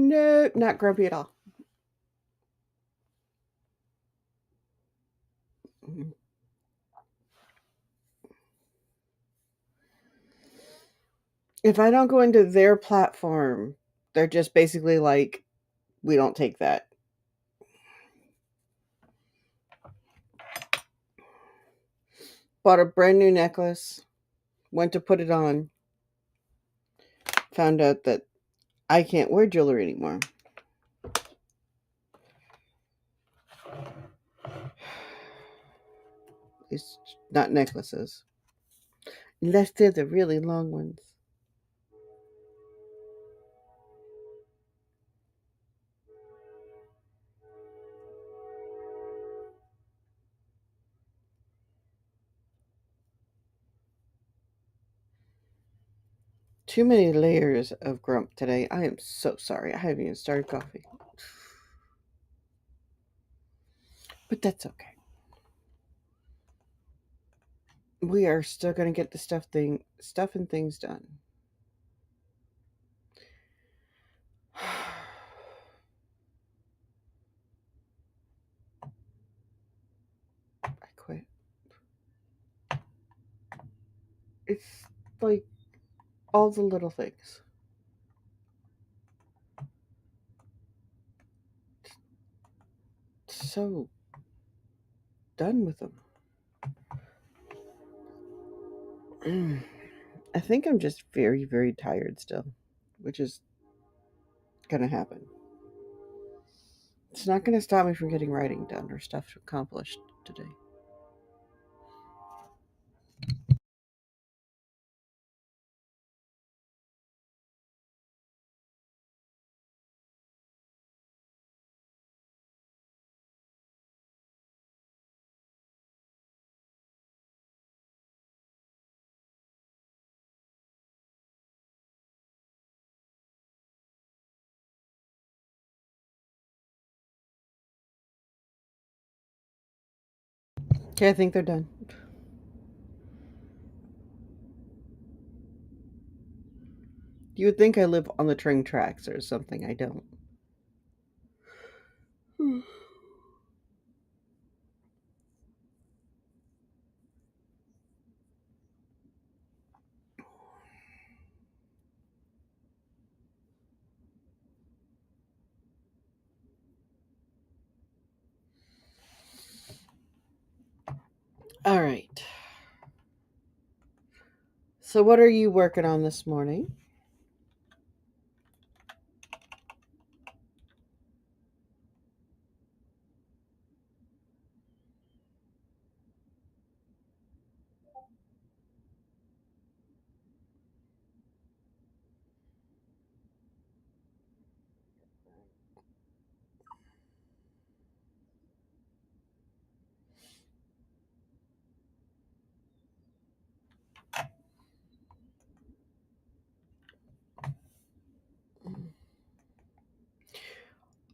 No, not grumpy at all. Mhm. If I don't go into their platform, they're just basically like, we don't take that. Bought a brand new necklace, went to put it on, found out that I can't wear jewelry anymore. It's not necklaces. Unless they're the really long ones. Too many layers of grump today. I am so sorry. I haven't even started coffee. But that's okay. We are still gonna get the stuff and things done. I quit. It's like all the little things. So done with them. I think I'm just very, very tired still, which is gonna happen. It's not gonna stop me from getting writing done or stuff accomplished today. Okay, I think they're done. You would think I live on the train tracks or something. I don't. All right. So, what are you working on this morning?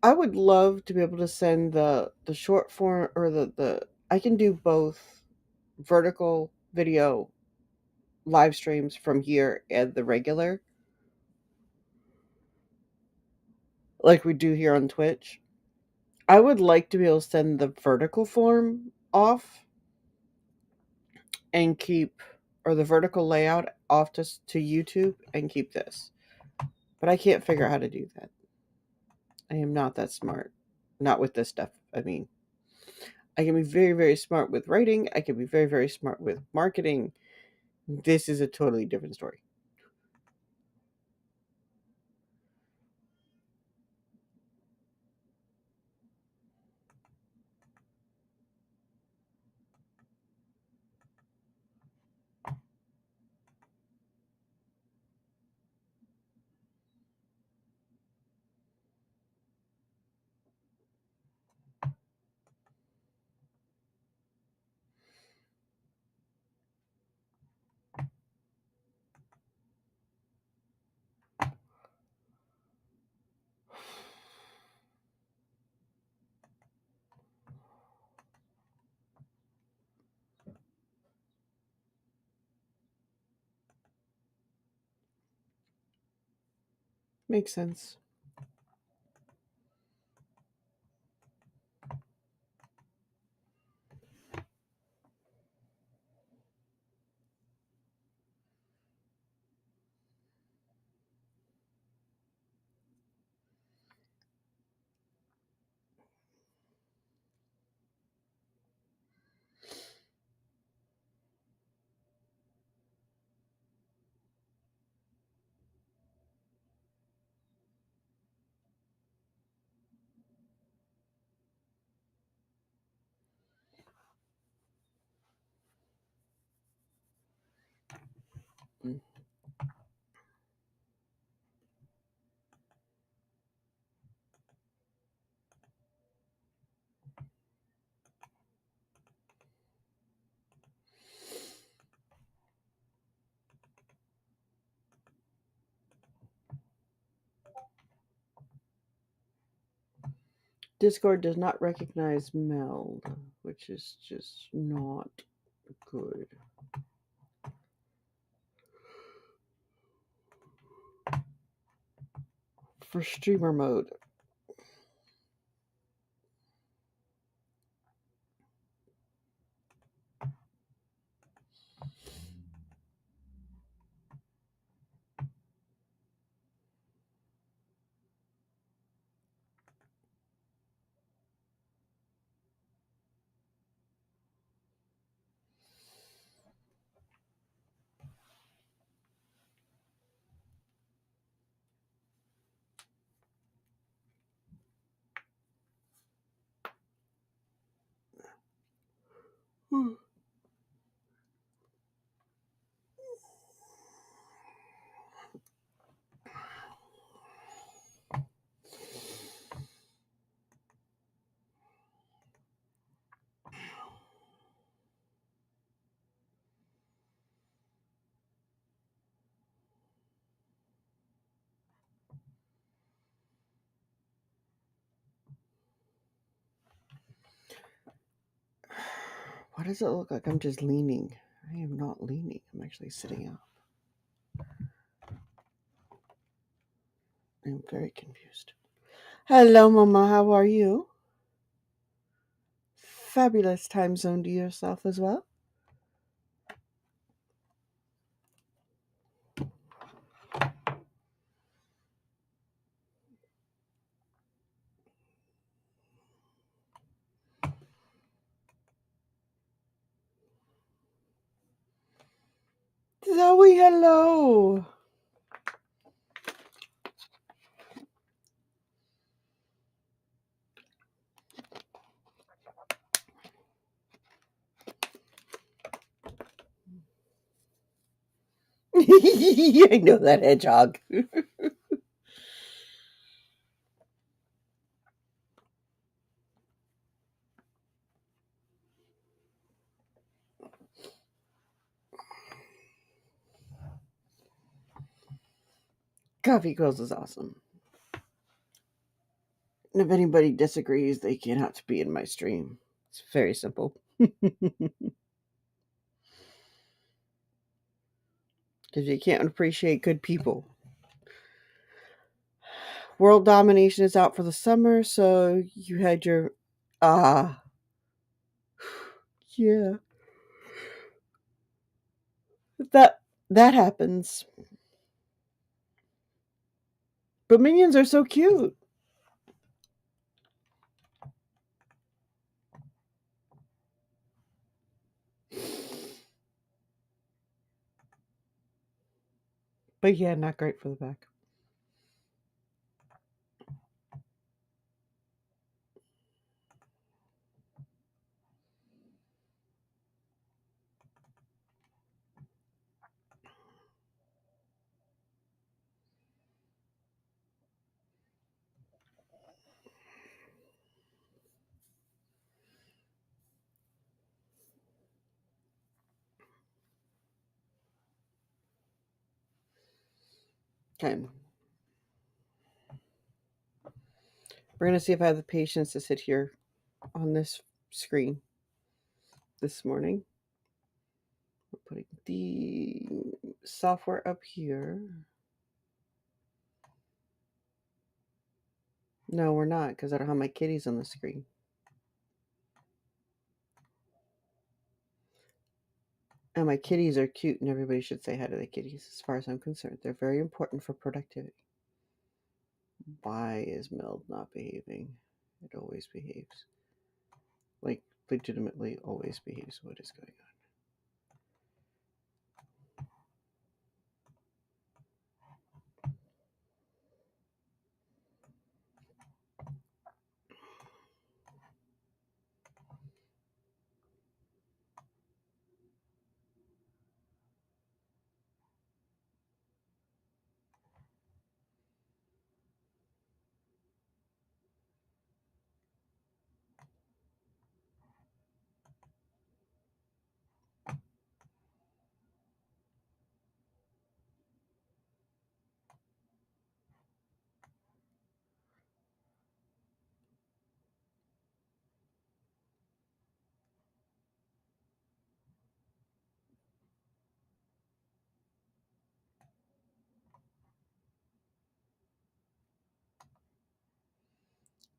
I would love to be able to send the short form or the I can do both vertical video live streams from here and the regular like we do here on Twitch. I would like to be able to send the vertical form off and keep or the vertical layout off to YouTube and keep this. But I can't figure out how to do that. I am not that smart. Not with this stuff. I mean, I can be very, very smart with writing. I can be very, very smart with marketing. This is a totally different story. Makes sense. Discord does not recognize meld, which is just not good. For streamer mode. Why does it look like I'm just leaning? I am not leaning. I'm actually sitting up. I'm very confused. Hello, Mama. How are you? Fabulous time zone to yourself as well. Zoe, hello. I know that hedgehog. Coffee Girls is awesome. And if anybody disagrees, they can't have to be in my stream. It's very simple. Because you can't appreciate good people. World Domination is out for the summer, so you had your yeah. That happens. But minions are so cute. But yeah, not great for the back. Okay. We're going to see if I have the patience to sit here on this screen this morning. We're putting the software up here. No, we're not, because I don't have my kitties on the screen. And my kitties are cute, and everybody should say hi to the kitties, as far as I'm concerned. They're very important for productivity. Why is Meld not behaving? It always behaves. Like, legitimately always behaves. What is going on?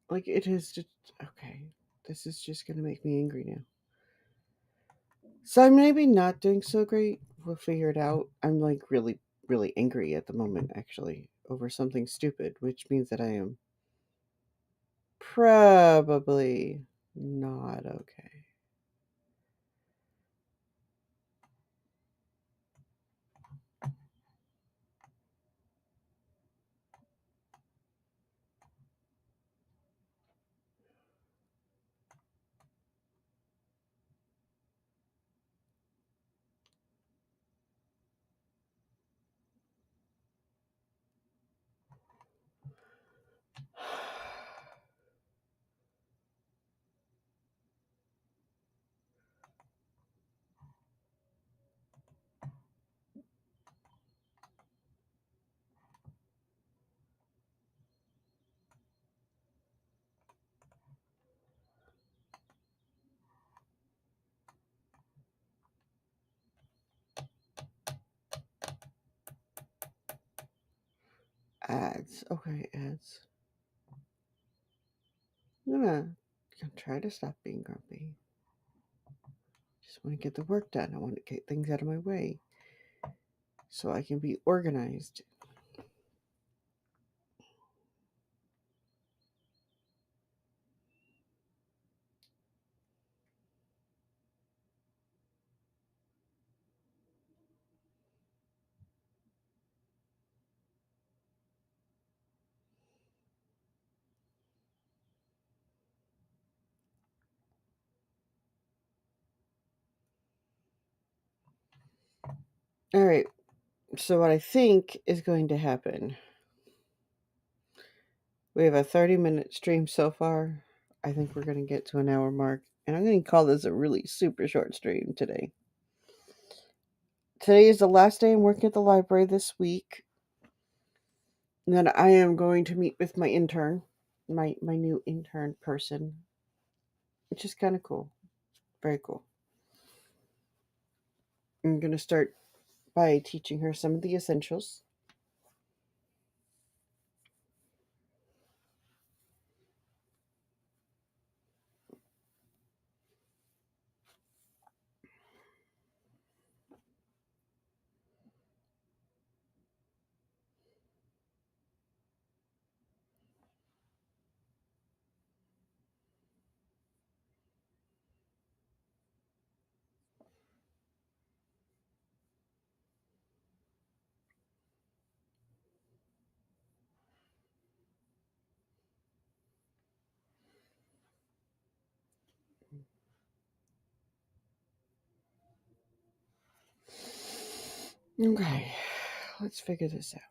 Like, it is just. Okay. This is just going to make me angry now. So I'm maybe not doing so great. We'll figure it out. I'm like really, really angry at the moment, actually, over something stupid, which means that I am probably not okay. Ads. Okay, ads. I'm gonna try to stop being grumpy. Just want to get the work done. I want to get things out of my way so I can be organized. All right. So what I think is going to happen, we have a 30-minute stream so far. I think we're going to get to an hour mark, and I'm going to call this a really super short stream today. Today is the last day I'm working at the library this week. And then I am going to meet with my intern, my new intern person, which is kind of cool. Very cool. I'm going to start by teaching her some of the essentials. Okay, let's figure this out.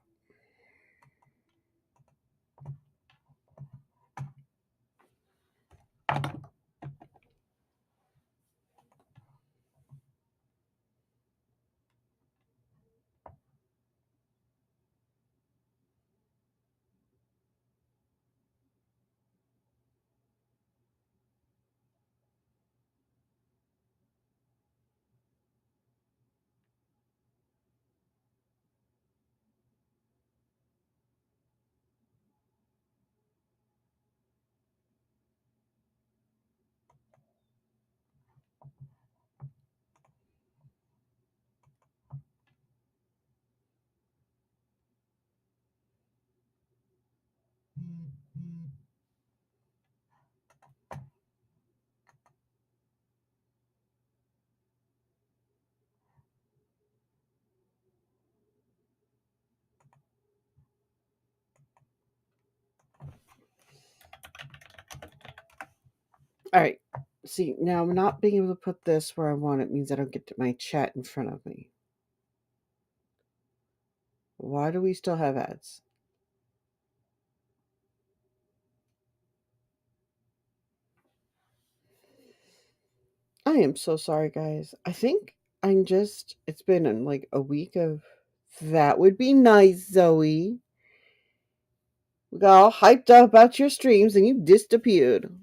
All right. See, now not being able to put this where I want it means I don't get my chat in front of me. Why do we still have ads? I am so sorry, guys. I think it's been like a week of that would be nice, Zoe. We got all hyped up about your streams and you disappeared.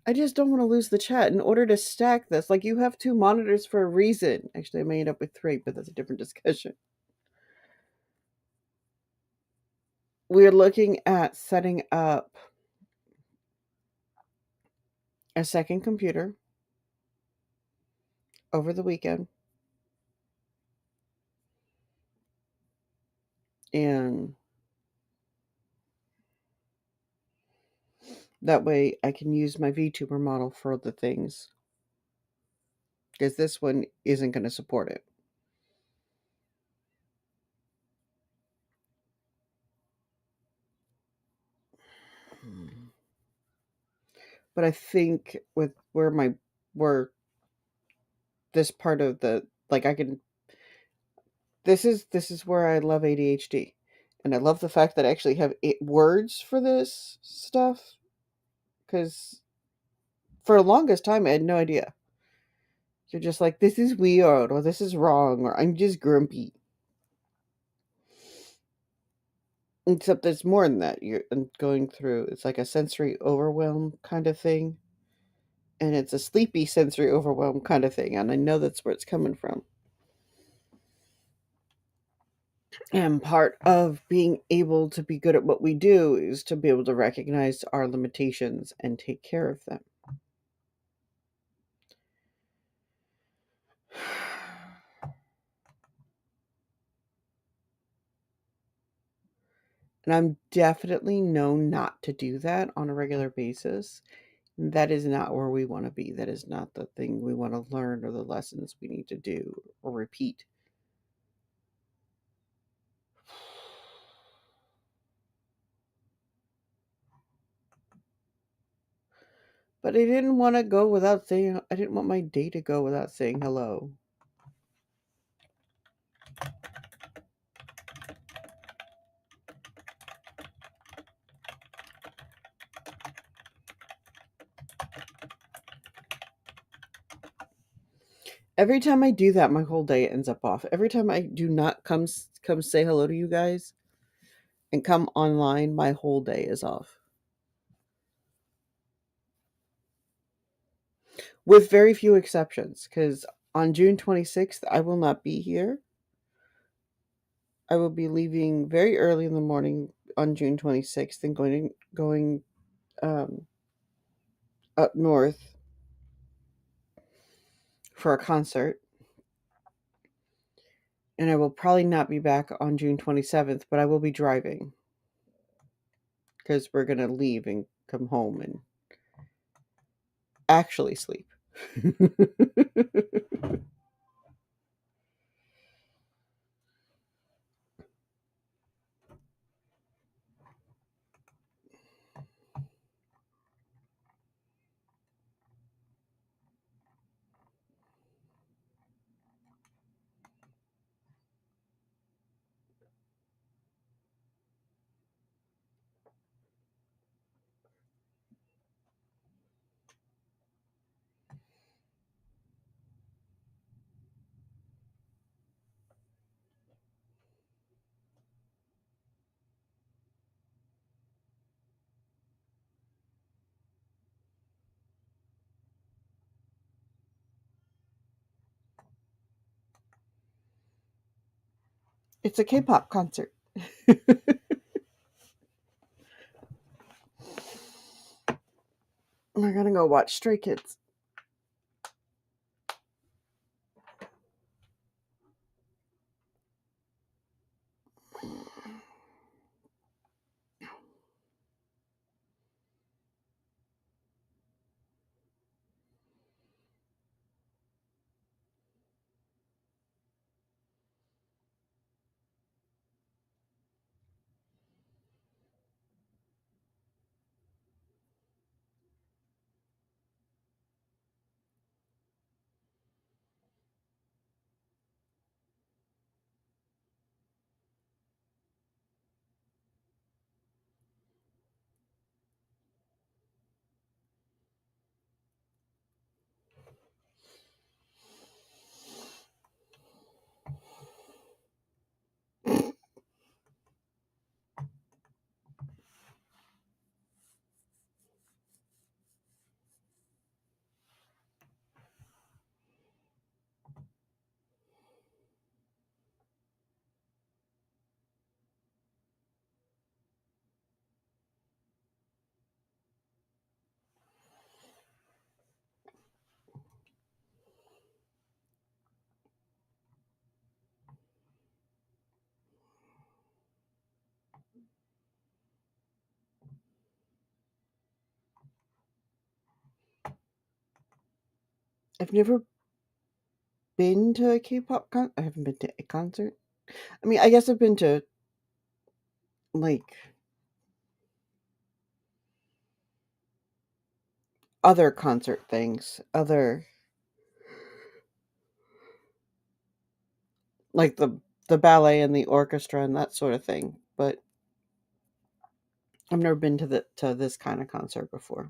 I just don't want to lose the chat. In order to stack this, like, you have two monitors for a reason. Actually, I may end up with three, but that's a different discussion. We're looking at setting up a second computer over the weekend. And that way I can use my VTuber model for other things. Because this one isn't going to support it. But I think with where this part of the, like, I can, this is where I love ADHD. And I love the fact that I actually have words for this stuff, because for the longest time I had no idea. You're just like, this is weird, or this is wrong, or I'm just grumpy. Except there's more than that. You're going through, it's like a sensory overwhelm kind of thing. And it's a sleepy sensory overwhelm kind of thing. And I know that's where it's coming from. And part of being able to be good at what we do is to be able to recognize our limitations and take care of them. And I'm definitely known not to do that on a regular basis. That is not where we want to be. That is not the thing we want to learn or the lessons we need to do or repeat. But I didn't want to go without saying, I didn't want my day to go without saying hello. Every time I do that, my whole day ends up off. Every time I do not come say hello to you guys and come online, my whole day is off. With very few exceptions, because on June 26th, I will not be here. I will be leaving very early in the morning on June 26th and going up north for a concert. And I will probably not be back on June 27th, but I will be driving because we're going to leave and come home and actually sleep. It's a K-pop concert. We're gonna go watch Stray Kids. I've never been to a K-pop I haven't been to a concert. I mean, I guess I've been to like other concert things, other like the ballet and the orchestra and that sort of thing, but I've never been to this kind of concert before.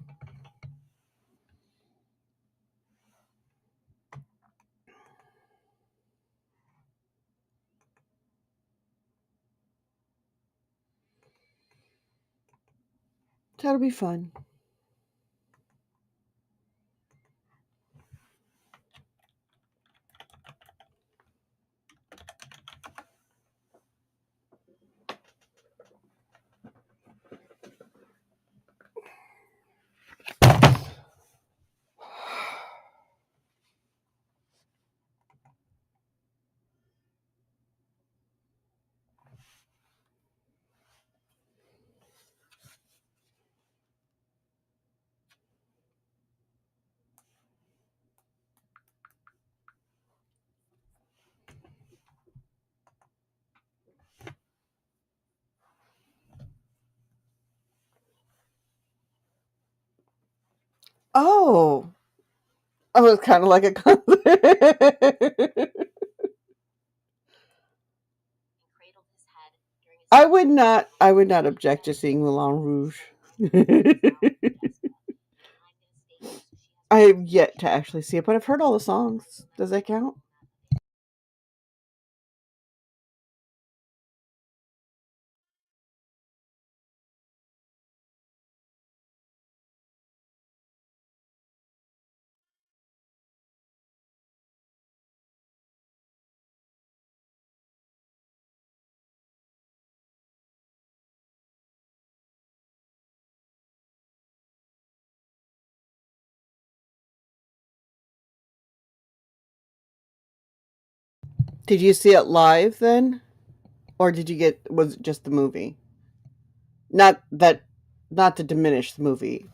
That'll be fun. Oh, oh, it's kind of like a concert. I would not object to seeing Moulin Rouge. I have yet to actually see it, but I've heard all the songs. Does that count? Did you see it live then, or did you get was it just the movie? Not that, not to diminish the movie.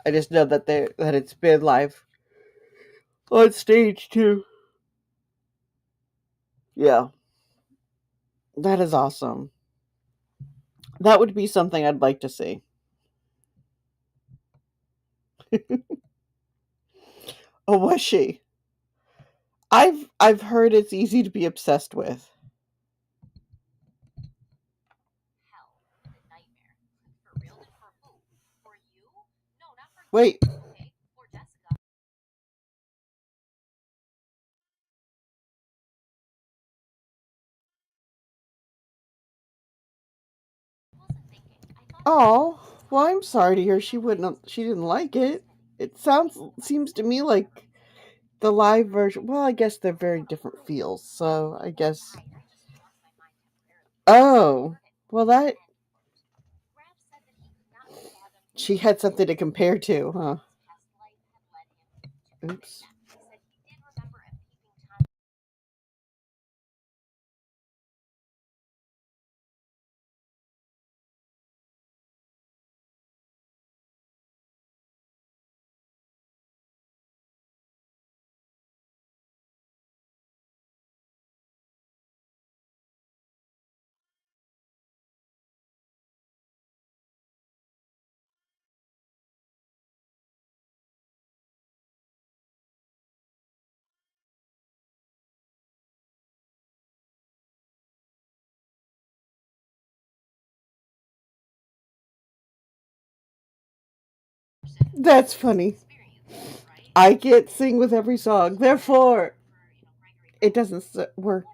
I just know that it's been live on stage too. Yeah, that is awesome. That would be something I'd like to see. Oh, was she? I've heard it's easy to be obsessed with. Wait, oh, well, I'm sorry to hear she didn't like it. It seems to me like the live version. Well, I guess they're very different feels. So I guess. Oh, well, that she had something to compare to, huh? Oops. That's funny. I can't sing with every song, therefore it doesn't work.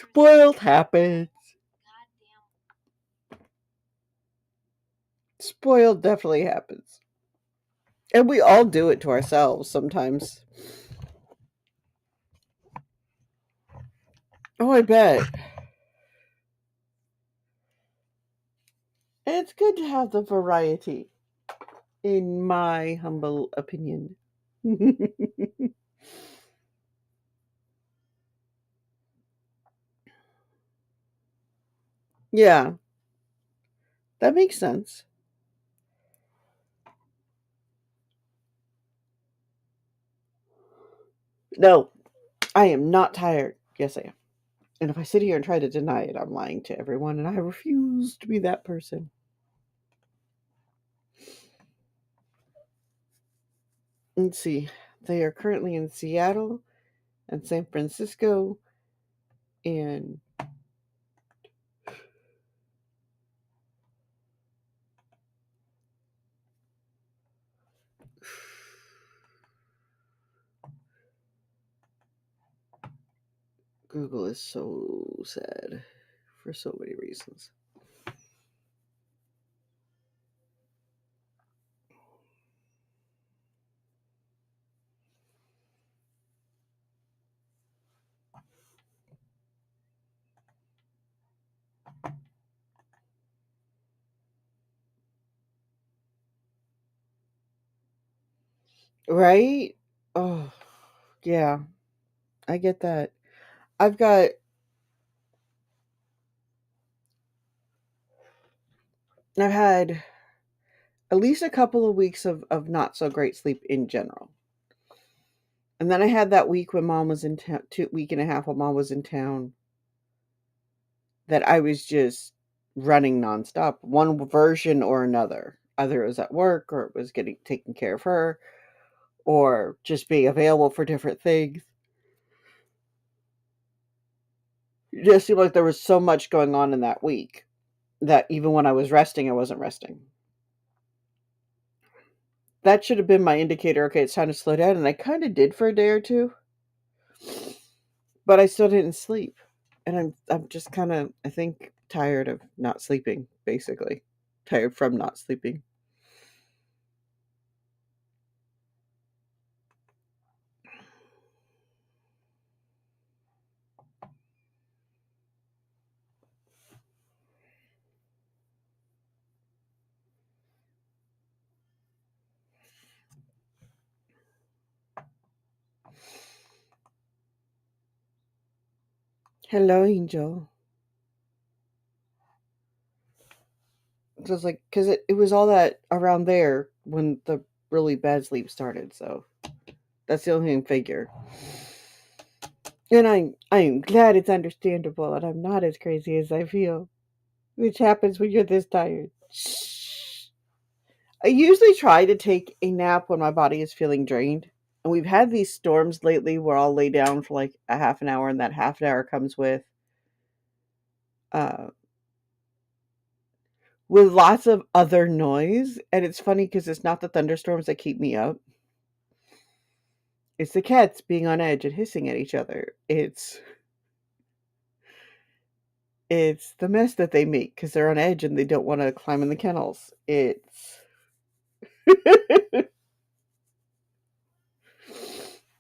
Spoiled happens. Spoiled definitely happens. And we all do it to ourselves sometimes. Oh, I bet. And it's good to have the variety, in my humble opinion. Yeah, that makes sense. No, I am not tired. Yes, I am. And if I sit here and try to deny it, I'm lying to everyone, and I refuse to be that person. Let's see. They are currently in Seattle and San Francisco and Google is so sad for so many reasons. Right? Oh, yeah. I get that. I've got I've had at least a couple of weeks of not so great sleep in general. And then I had that week when mom was in town, week and a half when mom was in town, that I was just running nonstop, one version or another. Either it was at work or it was getting taking care of her or just being available for different things. It just seemed like there was so much going on in that week that even when I was resting, I wasn't resting. That should have been my indicator. Okay, it's time to slow down. And I kind of did for a day or two, but I still didn't sleep. And I'm just kind of, I think, tired of not sleeping, basically. Tired from not sleeping. Hello, Angel. So it's like, because it was all that around there when the really bad sleep started. So that's the only thing I figure. And I'm glad it's understandable and I'm not as crazy as I feel, which happens when you're this tired. Shh. I usually try to take a nap when my body is feeling drained. And we've had these storms lately where I'll lay down for like a half an hour, and that half an hour comes uh, with lots of other noise. And it's funny because it's not the thunderstorms that keep me up. It's the cats being on edge and hissing at each other. It's the mess that they make because they're on edge and they don't want to climb in the kennels. It's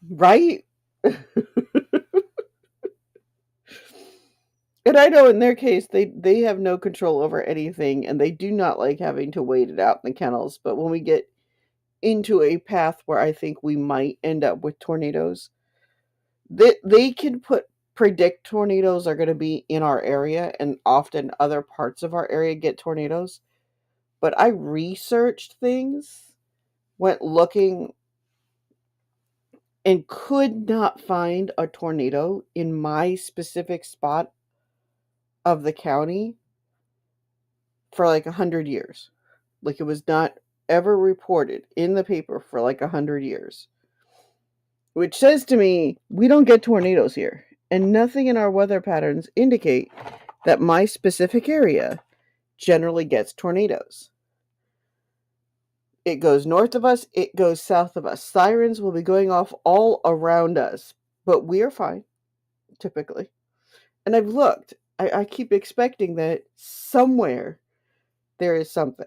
right. And I know in their case they have no control over anything and they do not like having to wait it out in the kennels. But when we get into a path where I think we might end up with tornadoes, they can predict tornadoes are going to be in our area, and often other parts of our area get tornadoes. But I researched things, went looking, and could not find a tornado in my specific spot of the county for like 100 years. Like it was not ever reported in the paper for like 100 years, which says to me we don't get tornadoes here, and nothing in our weather patterns indicate that my specific area generally gets tornadoes. It goes north of us, it goes south of us. Sirens will be going off all around us, but we are fine, typically. And I've looked. I keep expecting that somewhere there is something.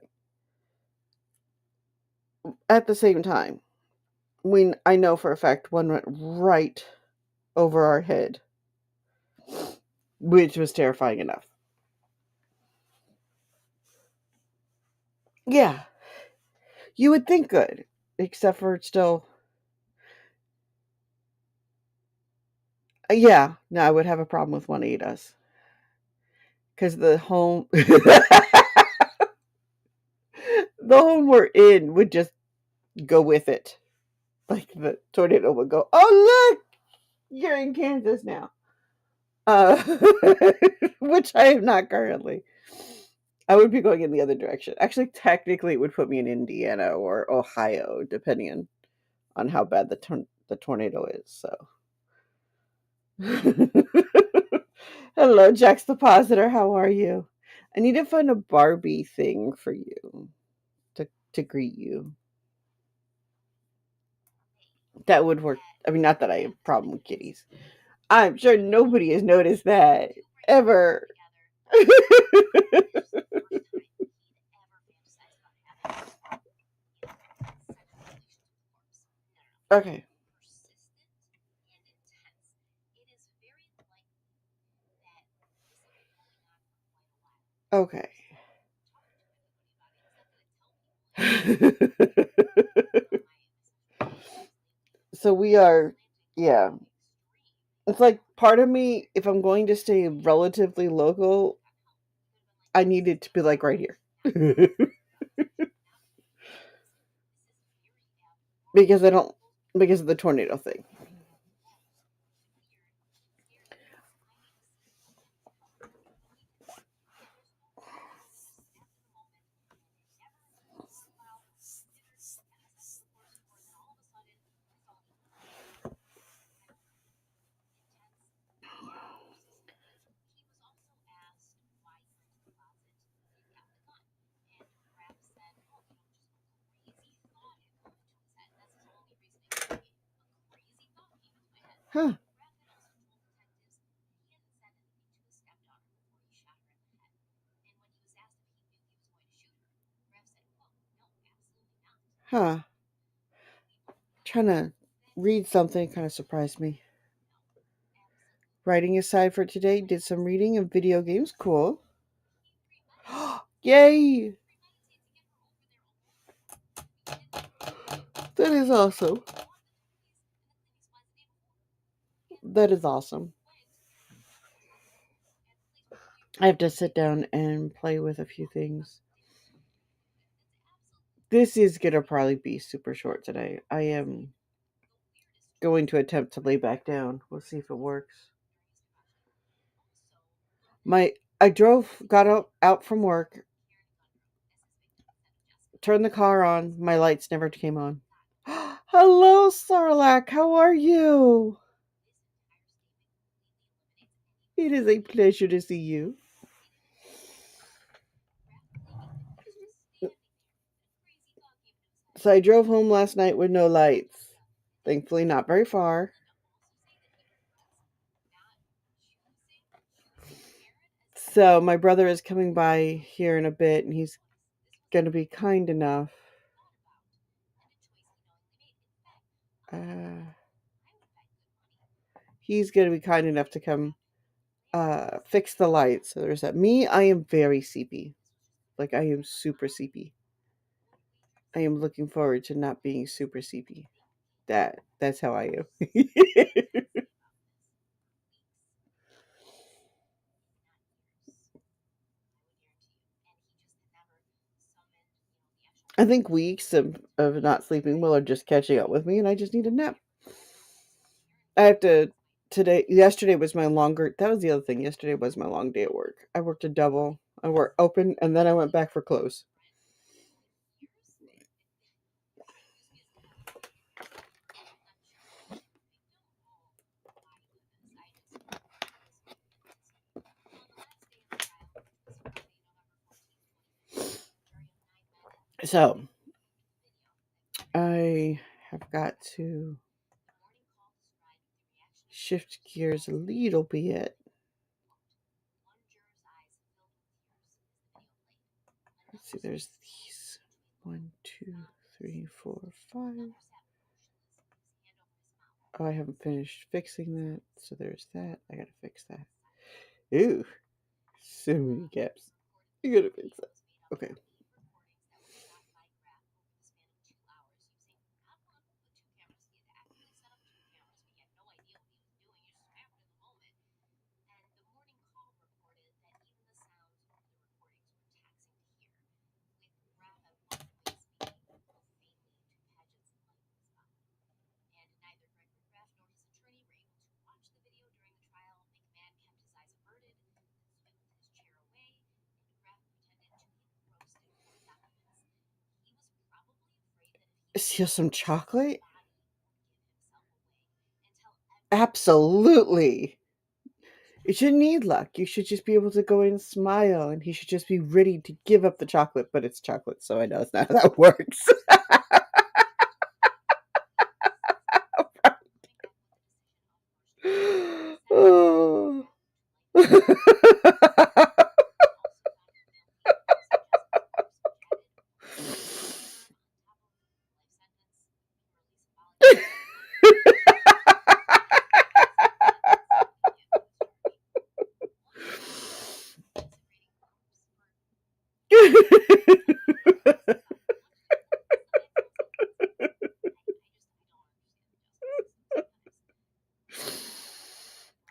At the same time, I know for a fact one went right over our head, which was terrifying enough. Yeah, you would think good, except for it's still. Yeah, no, I would have a problem with 1 eat us because the home we're in would just go with it. Like the tornado would go, oh look! You're in Kansas now. Which I am not currently. I would be going in the other direction. Actually, technically, it would put me in Indiana or Ohio, depending on how bad the tornado is. So, hello, Juxtapositor. How are you? I need to find a Barbie thing for you to greet you. That would work. I mean, not that I have a problem with kitties. I'm sure nobody has noticed that ever. Okay. Okay. So we are, yeah. It's like part of me, if I'm going to stay relatively local, I need it to be like right here. because I don't, because of the tornado thing. Huh. Huh. Trying to read something kind of surprised me. Writing aside for today, did some reading and video games. Cool. Yay! That is awesome. That is awesome. I have to sit down and play with a few things. This is gonna probably be super short today. I am going to attempt to lay back down. We'll see if it works. I got out from work, turned the car on. My lights never came on. Hello, Sarlacc. How are you? It is a pleasure to see you. So I drove home last night with no lights. Thankfully, not very far. So my brother is coming by here in a bit, and he's going to be kind enough. Uh, he's going to be kind enough to come fix the lights. So there's that. Me, I am very sleepy. Like I am super sleepy. I am looking forward to not being super sleepy. That's how I am. I think weeks of not sleeping well are just catching up with me, and I just need a nap. I have to yesterday was my longer that was the other thing. Yesterday was my long day at work. I worked a double. I worked open and then I went back for close. So I have got to shift gears a little bit. Let's see, there's these 1, 2, 3, 4, 5. Oh, I haven't finished fixing that. So there's that. I gotta fix that. Ew. So many gaps. You gotta fix that. Okay. Steal some chocolate? Absolutely. You shouldn't need luck. You should just be able to go in and smile, and he should just be ready to give up the chocolate, but it's chocolate, so I know it's not how that works. Oh.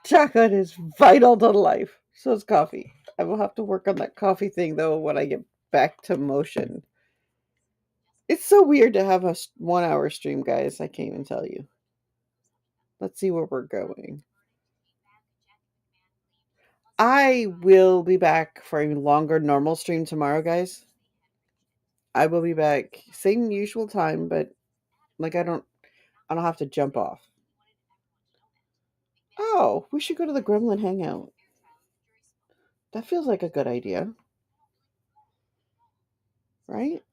Chocolate is vital to life. So is coffee. I will have to work on that coffee thing though when I get back to motion. It's so weird to have a 1 hour stream, guys. I can't even tell you. Let's see where we're going. I will be back for a longer normal stream tomorrow, guys. I will be back same usual time, but like I don't have to jump off. Oh, we should go to the Gremlin Hangout. That feels like a good idea, right?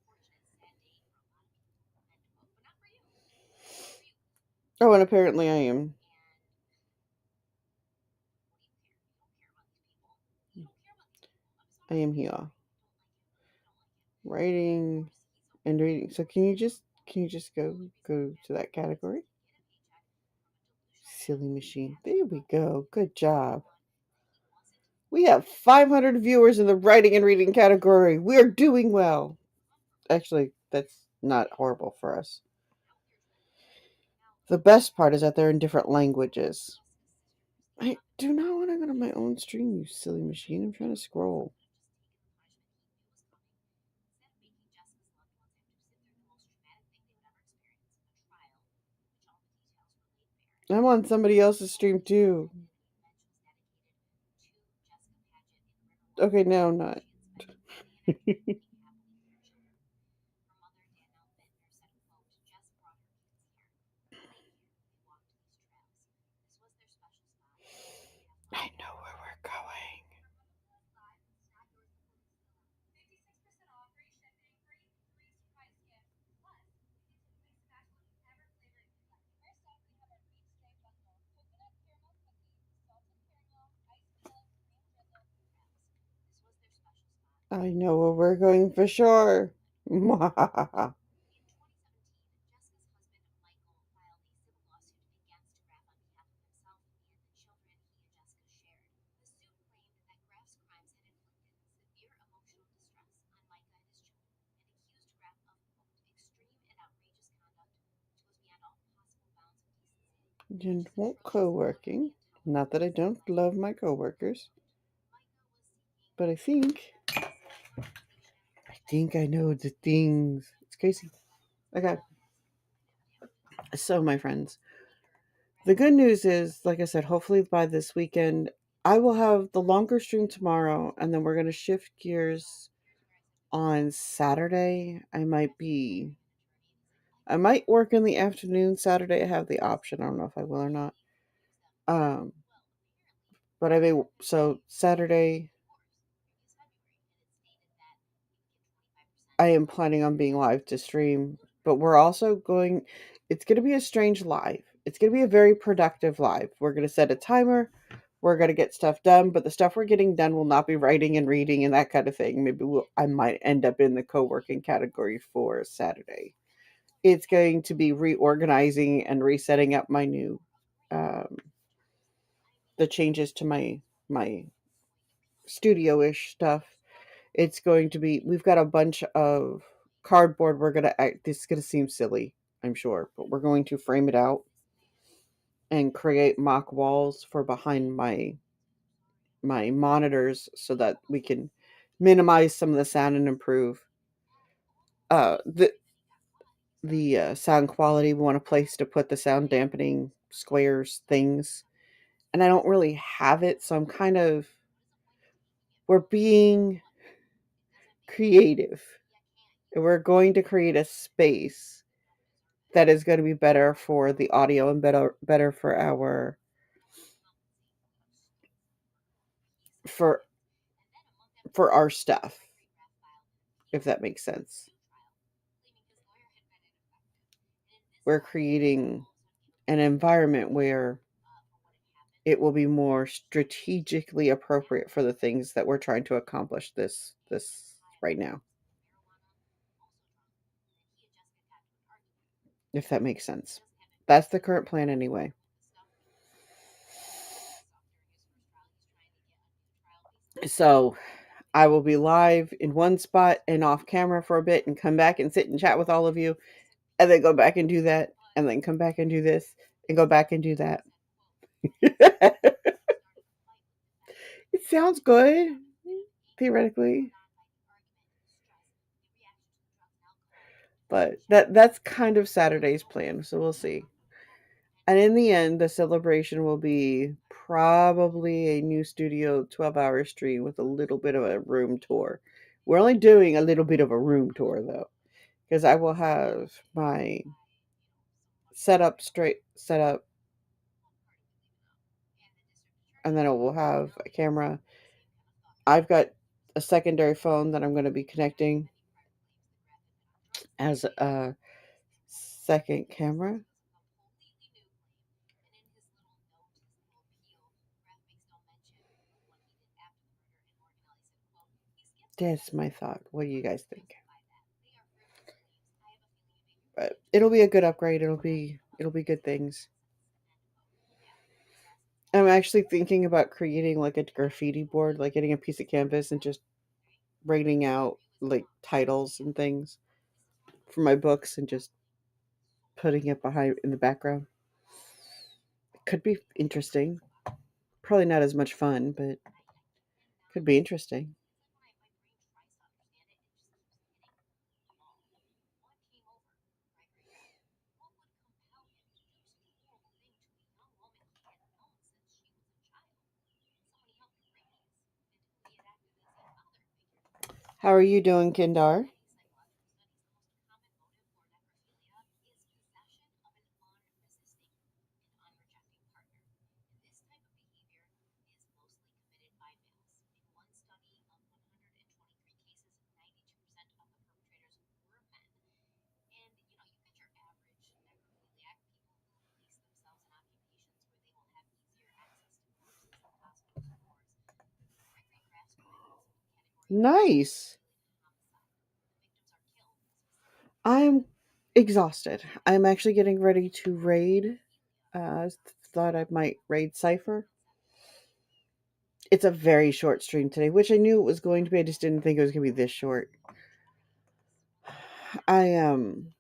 Oh, and apparently I am. I am here. Writing and reading. So can you just go to that category? Silly machine. There we go. Good job. We have 500 viewers in the writing and reading category. We're doing well. Actually, that's not horrible for us. The best part is that they're in different languages. I do not want to go to my own stream, you silly machine. I'm trying to scroll. I'm on somebody else's stream too. Okay, no, I'm not. I know where we're going. I know where we're going for sure. Didn't want co-working. Not that I don't love my co-workers, but I think I know the things. It's crazy. Okay. So, my friends, the good news is, like I said, hopefully by this weekend, I will have the longer stream tomorrow, and then we're going to shift gears on Saturday. I might work in the afternoon Saturday. I have the option. I don't know if I will or not. Um, but I may, so Saturday, I am planning on being live to stream, but we're also it's going to be a strange live. It's going to be a very productive live. We're going to set a timer. We're going to get stuff done, but the stuff we're getting done will not be writing and reading and that kind of thing. I might end up in the co-working category for Saturday. It's going to be reorganizing and resetting up my new, um, the changes to my studio-ish stuff. It's going to be we've got a bunch of cardboard we're going to this is going to seem silly, I'm sure, but we're going to frame it out and create mock walls for behind my monitors so that we can minimize some of the sound and improve the sound quality. We want a place to put the sound dampening squares things, and I don't really have it, so we're being creative. And we're going to create a space that is going to be better for the audio and better for for our stuff, if that makes sense. We're creating an environment where it will be more strategically appropriate for the things that we're trying to accomplish this right now. If that makes sense. That's the current plan anyway. So I will be live in one spot and off camera for a bit and come back and sit and chat with all of you and then go back and do that and then come back and do this and go back and do that. It sounds good, theoretically. But that's kind of Saturday's plan, so we'll see. And in the end, the celebration will be probably a new studio 12-hour stream with a little bit of a room tour. We're only doing a little bit of a room tour though, because I will have my setup, and then I will have a camera. I've got a secondary phone that I'm going to be connecting as a second camera. That's my thought. What do you guys think? But it'll be a good upgrade. It'll be good things. I'm actually thinking about creating like a graffiti board, like getting a piece of canvas and just writing out like titles and things for my books and just putting it behind in the background. It could be interesting. Probably not as much fun, but could be interesting. How are you doing, Kindar? Nice. I'm exhausted. I'm actually getting ready to raid. Thought I might raid Cypher. It's a very short stream today, which I knew it was going to be. I just didn't think it was going to be this short. I am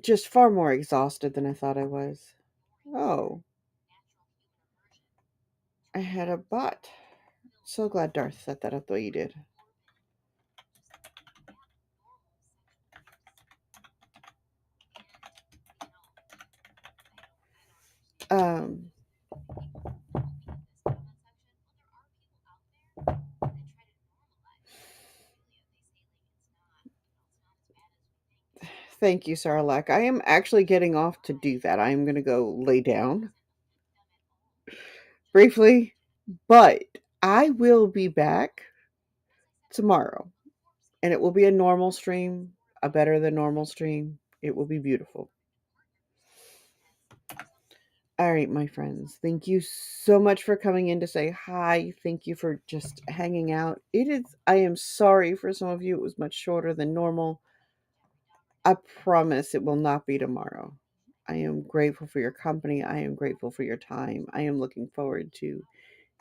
just far more exhausted than I thought I was. Oh, I had a bot. So glad Darth set that up the way you did. Um, Thank you, Sarlacc. I am actually getting off to do that. I am going to go lay down briefly, but I will be back tomorrow, and it will be a normal stream, a better than normal stream. It will be beautiful. All right, my friends. Thank you so much for coming in to say hi. Thank you for just hanging out. I am sorry for some of you. It was much shorter than normal. I promise it will not be tomorrow. I am grateful for your company. I am grateful for your time. I am looking forward to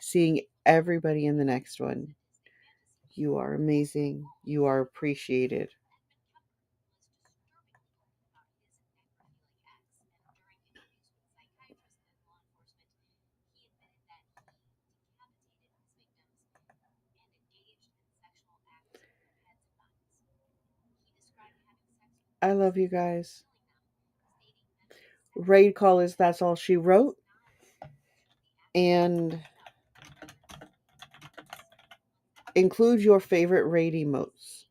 seeing everybody in the next one. You are amazing. You are appreciated. I love you guys. Raid call is That's All She Wrote. And include your favorite raid emotes.